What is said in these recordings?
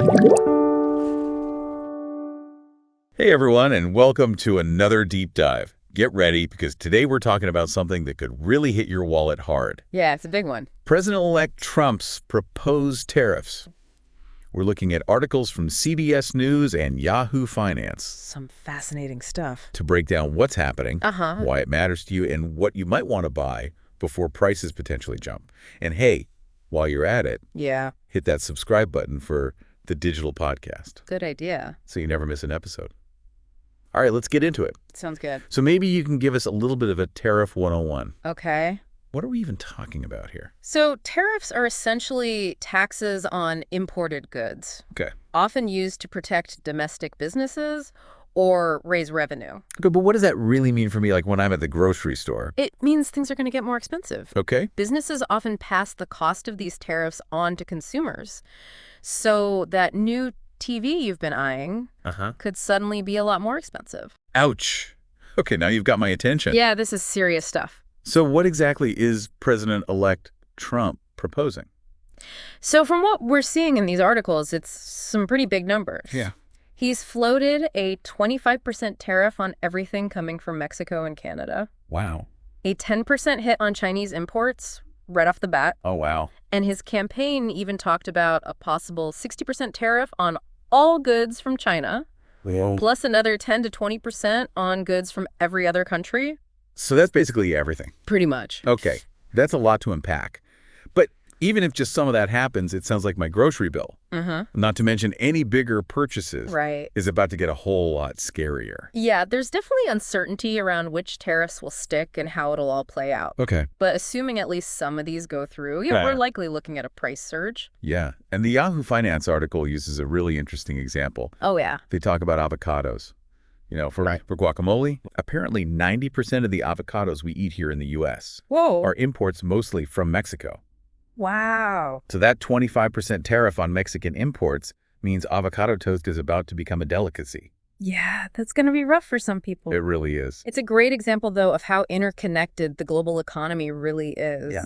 Hey everyone, and welcome to another deep dive. Get ready, because today we're talking about something that could really hit your wallet hard. Yeah, it's a big one. President-elect Trump's proposed tariffs. We're looking at articles from CBS News and Yahoo Finance Some fascinating stuff. to break down what's happening, why it matters to you, and what you might want to buy before prices potentially jump. And hey, while you're at it, Yeah, hit that subscribe button for the digital podcast good idea. so you never miss an episode. All right, let's get into it. Sounds good. So maybe you can give us a little bit of a Tariff 101. Okay. What are we even talking about here? So tariffs are essentially taxes on imported goods, Okay. often used to protect domestic businesses or raise revenue. Okay, but what does that really mean for me, like when I'm at the grocery store? It means things are going to get more expensive. Okay. Businesses often pass the cost of these tariffs on to consumers. So that new TV you've been eyeing could suddenly be a lot more expensive. Ouch. Okay, now you've got my attention. Yeah, this is serious stuff. So what exactly is President-elect Trump proposing? So from what we're seeing in these articles, it's some pretty big numbers. Yeah. He's floated a 25% tariff on everything coming from Mexico and Canada, Wow. a 10% hit on Chinese imports right off the bat, Oh, wow. and his campaign even talked about a possible 60% tariff on all goods from China, Well, plus another 10 to 20% on goods from every other country. so that's basically everything. Pretty much. Okay, that's a lot to unpack. But even if just some of that happens, it sounds like my grocery bill, not to mention any bigger purchases, Right. is about to get a whole lot scarier. Yeah, there's definitely uncertainty around which tariffs will stick and how it'll all play out. Okay. But assuming at least some of these go through, yeah, Right. we're likely looking at a price surge. Yeah, and the Yahoo Finance article uses a really interesting example. Oh, yeah. They talk about avocados. You know, for guacamole, apparently 90% of the avocados we eat here in the U.S. Whoa. are imports mostly from Mexico. Wow. So that 25% tariff on Mexican imports means avocado toast is about to become a delicacy. Yeah, that's going to be rough for some people. It really is. It's a great example, though, of how interconnected the global economy really is. Yeah.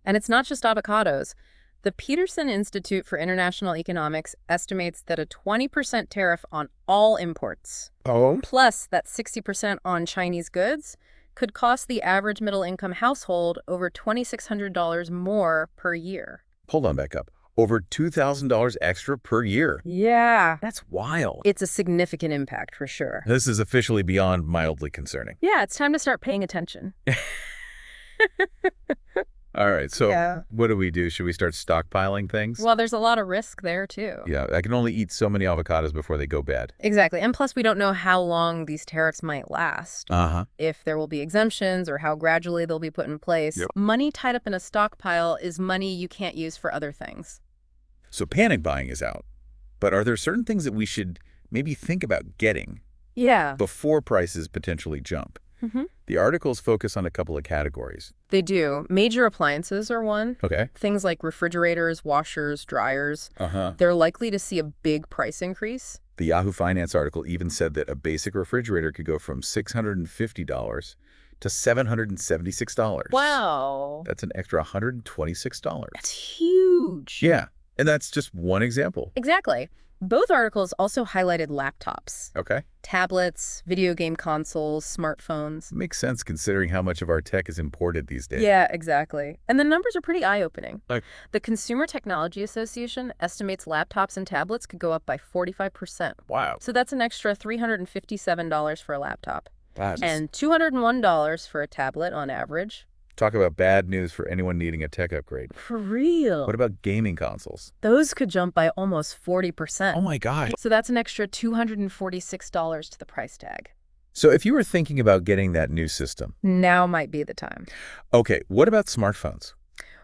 And it's not just avocados. The Peterson Institute for International Economics estimates that a 20% tariff on all imports, plus that 60% on Chinese goods, could cost the average middle-income household over $2,600 more per year. Hold on, back up. Over $2,000 extra per year. Yeah. That's wild. It's a significant impact, for sure. This is officially beyond mildly concerning. Yeah, it's time to start paying attention. All right, so Yeah. what do we do? Should we start stockpiling things? Well, there's a lot of risk there, too. Yeah, I can only eat so many avocados before they go bad. Exactly. And plus, we don't know how long these tariffs might last, if there will be exemptions or how gradually they'll be put in place. Yep. Money tied up in a stockpile is money you can't use for other things. So panic buying is out. But are there certain things that we should maybe think about getting Yeah. before prices potentially jump? The articles focus on a couple of categories. They do. Major appliances are one. Okay. Things like refrigerators, washers, dryers. Uh-huh. They're likely to see a big price increase. The Yahoo Finance article even said that a basic refrigerator could go from $650 to $776. Wow. That's an extra $126. That's huge. Yeah, and that's just one example. Exactly. Both articles also highlighted laptops, Okay. tablets, video game consoles, smartphones. Makes sense considering how much of our tech is imported these days. Yeah, exactly. And the numbers are pretty eye-opening. Like- The Consumer Technology Association estimates laptops and tablets could go up by 45%. Wow. So that's an extra $357 for a laptop That's and $201 for a tablet on average. Talk about bad news for anyone needing a tech upgrade. For real. What about gaming consoles? Those could jump by almost 40%. Oh my God. So that's an extra $246 to the price tag. So if you were thinking about getting that new system, Now might be the time. okay, what about smartphones?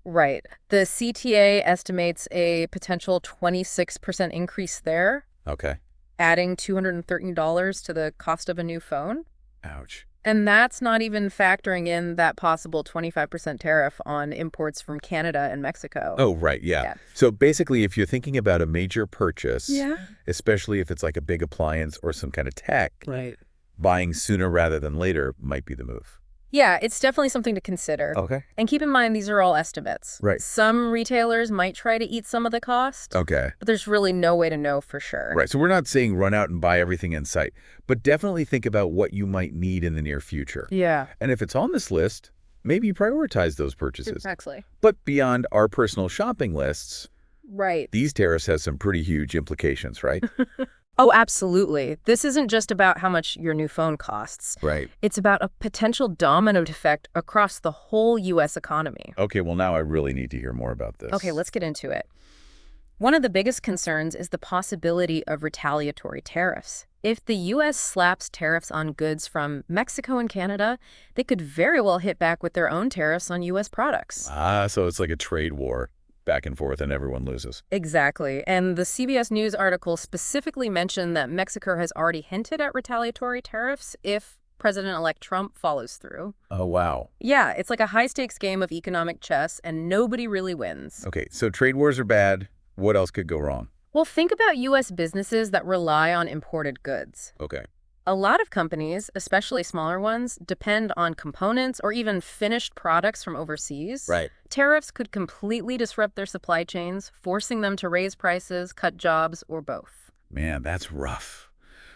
Right. The CTA estimates a potential 26% increase there, Okay. adding $213 to the cost of a new phone. Ouch. And that's not even factoring in that possible 25% tariff on imports from Canada and Mexico. Oh, right, yeah. Yeah. So basically, if you're thinking about a major purchase, Yeah. especially if it's like a big appliance or some kind of tech, Right. buying sooner rather than later might be the move. Yeah, it's definitely something to consider. Okay. And keep in mind, these are all estimates. Right. Some retailers might try to eat some of the cost, Okay. but there's really no way to know for sure. Right. So we're not saying run out and buy everything in sight, but definitely think about what you might need in the near future. Yeah. And if it's on this list, maybe prioritize those purchases. Exactly. But beyond our personal shopping lists, Right. these tariffs have some pretty huge implications, right? Oh, absolutely. This isn't just about how much your new phone costs. Right. It's about a potential domino effect across the whole U.S. economy. Okay, well, now I really need to hear more about this. Okay, let's get into it. One of the biggest concerns is the possibility of retaliatory tariffs. If the U.S. slaps tariffs on goods from Mexico and Canada, they could very well hit back with their own tariffs on U.S. products. So it's like a trade war back and forth and everyone loses. Exactly. And the CBS News article specifically mentioned that Mexico has already hinted at retaliatory tariffs if President-elect Trump follows through. Oh, wow. Yeah, it's like a high-stakes game of economic chess, and nobody really wins. Okay, so trade wars are bad. What else could go wrong? Well, think about U.S. businesses that rely on imported goods. Okay. A lot of companies, especially smaller ones, depend on components or even finished products from overseas. Right. Tariffs could completely disrupt their supply chains, forcing them to raise prices, cut jobs, or both. Man, that's rough.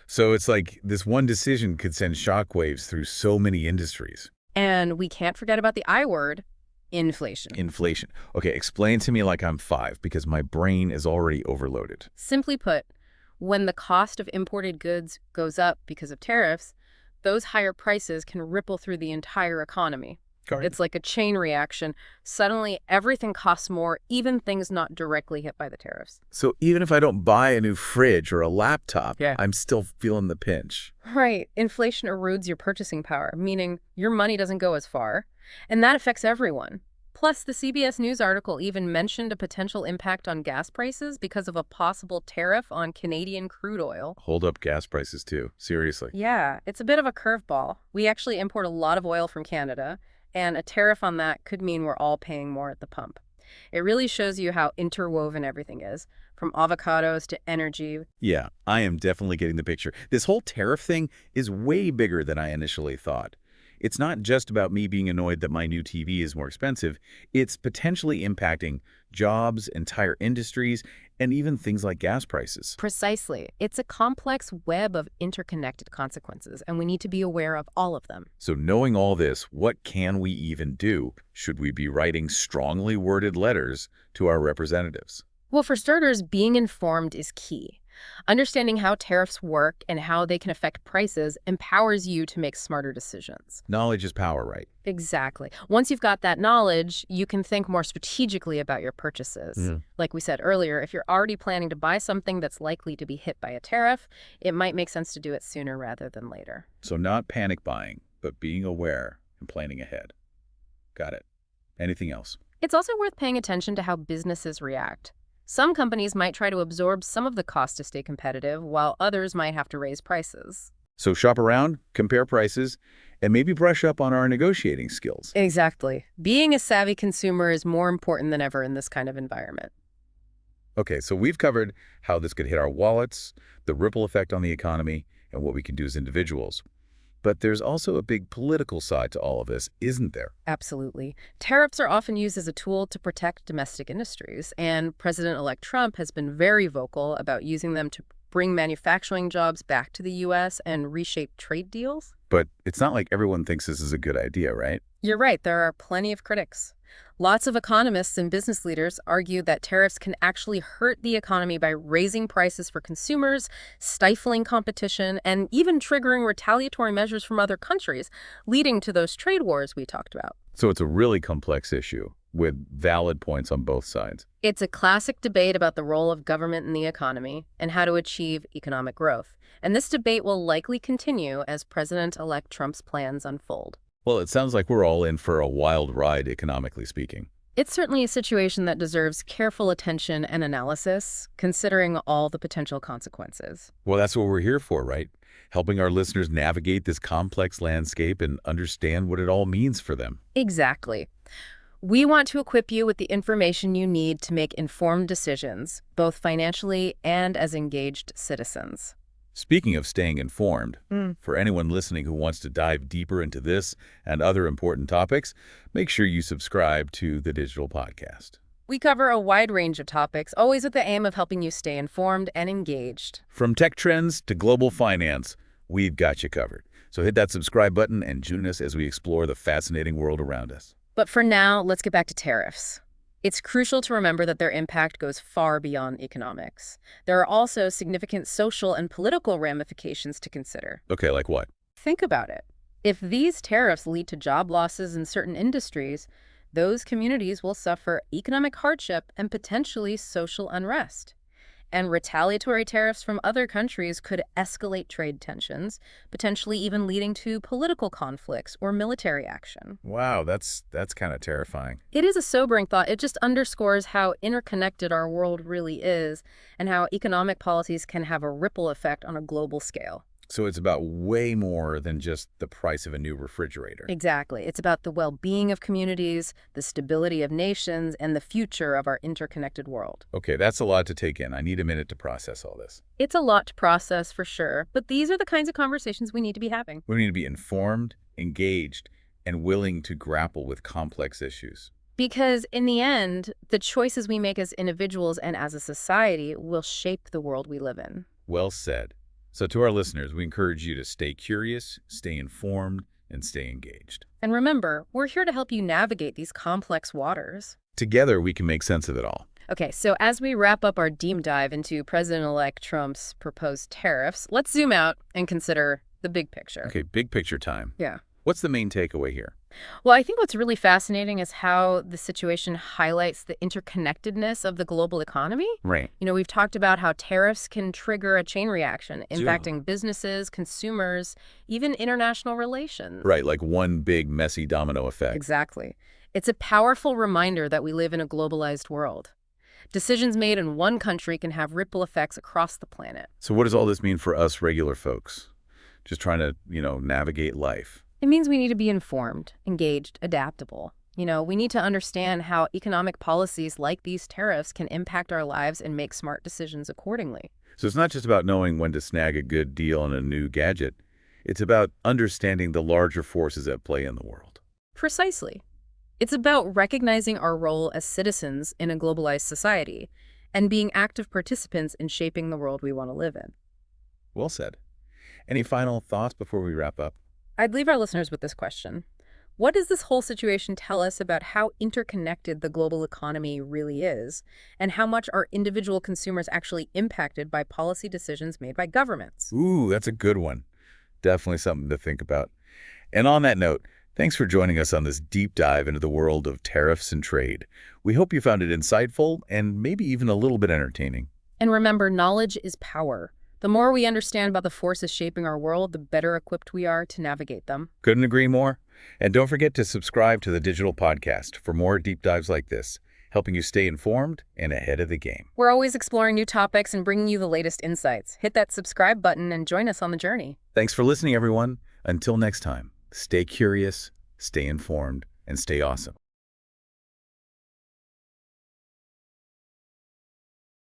So it's like this one decision could send shockwaves through so many industries. And we can't forget about the I word, inflation. Inflation. Okay, explain to me like I'm 5 because my brain is already overloaded. Simply put, when the cost of imported goods goes up because of tariffs, those higher prices can ripple through the entire economy. Correct. It's like a chain reaction. Suddenly, everything costs more, even things not directly hit by the tariffs. So even if I don't buy a new fridge or a laptop, Yeah. I'm still feeling the pinch. Right. Inflation erodes your purchasing power, meaning your money doesn't go as far. And that affects everyone. Plus, the CBS News article even mentioned a potential impact on gas prices because of a possible tariff on Canadian crude oil. Hold up gas prices too. Seriously. Yeah, it's a bit of a curveball. We actually import a lot of oil from Canada, and a tariff on that could mean we're all paying more at the pump. It really shows you how interwoven everything is, from avocados to energy. Yeah, I am definitely getting the picture. This whole tariff thing is way bigger than I initially thought. It's not just about me being annoyed that my new TV is more expensive. It's potentially impacting jobs, entire industries, and even things like gas prices. Precisely. It's a complex web of interconnected consequences, and we need to be aware of all of them. So knowing all this, what can we even do? Should we be writing strongly worded letters to our representatives? Well, for starters, being informed is key. Understanding how tariffs work and how they can affect prices empowers you to make smarter decisions. Knowledge is power, right? Exactly. Once you've got that knowledge, you can think more strategically about your purchases. Yeah. Like we said earlier, if you're already planning to buy something that's likely to be hit by a tariff, it might make sense to do it sooner rather than later. So not panic buying, but being aware and planning ahead. Got it. Anything else? It's also worth paying attention to how businesses react. Some companies might try to absorb some of the cost to stay competitive, while others might have to raise prices. So shop around, compare prices, and maybe brush up on our negotiating skills. Exactly. Being a savvy consumer is more important than ever in this kind of environment. Okay, so we've covered how this could hit our wallets, the ripple effect on the economy, and what we can do as individuals. But there's also a big political side to all of this, isn't there? Absolutely. Tariffs are often used as a tool to protect domestic industries, and President-elect Trump has been very vocal about using them to bring manufacturing jobs back to the U.S. and reshape trade deals. But it's not like everyone thinks this is a good idea, right? You're right, there are plenty of critics. Lots of economists and business leaders argue that tariffs can actually hurt the economy by raising prices for consumers, stifling competition, and even triggering retaliatory measures from other countries, leading to those trade wars we talked about. So it's a really complex issue with valid points on both sides. It's a classic debate about the role of government in the economy and how to achieve economic growth. And this debate will likely continue as President-elect Trump's plans unfold. Well, it sounds like we're all in for a wild ride, economically speaking. It's certainly a situation that deserves careful attention and analysis, considering all the potential consequences. Well, that's what we're here for, right? Helping our listeners navigate this complex landscape and understand what it all means for them. Exactly. We want to equip you with the information you need to make informed decisions, both financially and as engaged citizens. Speaking of staying informed, for anyone listening who wants to dive deeper into this and other important topics, make sure you subscribe to the Digital Podcast. We cover a wide range of topics, always with the aim of helping you stay informed and engaged. From tech trends to global finance, we've got you covered. So hit that subscribe button and join us as we explore the fascinating world around us. But for now, let's get back to tariffs. It's crucial to remember that their impact goes far beyond economics. There are also significant social and political ramifications to consider. Okay, like what? Think about it. If these tariffs lead to job losses in certain industries, those communities will suffer economic hardship and potentially social unrest. And retaliatory tariffs from other countries could escalate trade tensions, potentially even leading to political conflicts or military action. Wow, that's kind of terrifying. It is a sobering thought. It just underscores how interconnected our world really is and how economic policies can have a ripple effect on a global scale. So it's about way more than just the price of a new refrigerator. Exactly. It's about the well-being of communities, the stability of nations, and the future of our interconnected world. Okay, that's a lot to take in. I need a minute to process all this. It's a lot to process for sure, but these are the kinds of conversations we need to be having. We need to be informed, engaged, and willing to grapple with complex issues. Because in the end, the choices we make as individuals and as a society will shape the world we live in. Well said. So to our listeners, we encourage you to stay curious, stay informed, and stay engaged. And remember, we're here to help you navigate these complex waters. Together, we can make sense of it all. Okay, so as we wrap up our deep dive into President-elect Trump's proposed tariffs, let's zoom out and consider the big picture. Okay, big picture time. Yeah. What's the main takeaway here? Well, I think what's really fascinating is how the situation highlights the interconnectedness of the global economy. Right. We've talked about how tariffs can trigger a chain reaction, impacting businesses, consumers, even international relations. Right, like one big messy domino effect. Exactly. It's a powerful reminder that we live in a globalized world. Decisions made in one country can have ripple effects across the planet. So what does all this mean for us regular folks? Just trying to, navigate life. It means we need to be informed, engaged, adaptable. We need to understand how economic policies like these tariffs can impact our lives and make smart decisions accordingly. So it's not just about knowing when to snag a good deal on a new gadget. It's about understanding the larger forces at play in the world. Precisely. It's about recognizing our role as citizens in a globalized society and being active participants in shaping the world we want to live in. Well said. Any final thoughts before we wrap up? I'd leave our listeners with this question. What does this whole situation tell us about how interconnected the global economy really is, and how much are individual consumers actually impacted by policy decisions made by governments? Ooh, that's a good one. Definitely something to think about. And on that note, thanks for joining us on this deep dive into the world of tariffs and trade. We hope you found it insightful and maybe even a little bit entertaining. And remember, knowledge is power. The more we understand about the forces shaping our world, the better equipped we are to navigate them. Couldn't agree more. And don't forget to subscribe to the Digital Podcast for more deep dives like this, helping you stay informed and ahead of the game. We're always exploring new topics and bringing you the latest insights. Hit that subscribe button and join us on the journey. Thanks for listening, everyone. Until next time, stay curious, stay informed, and stay awesome.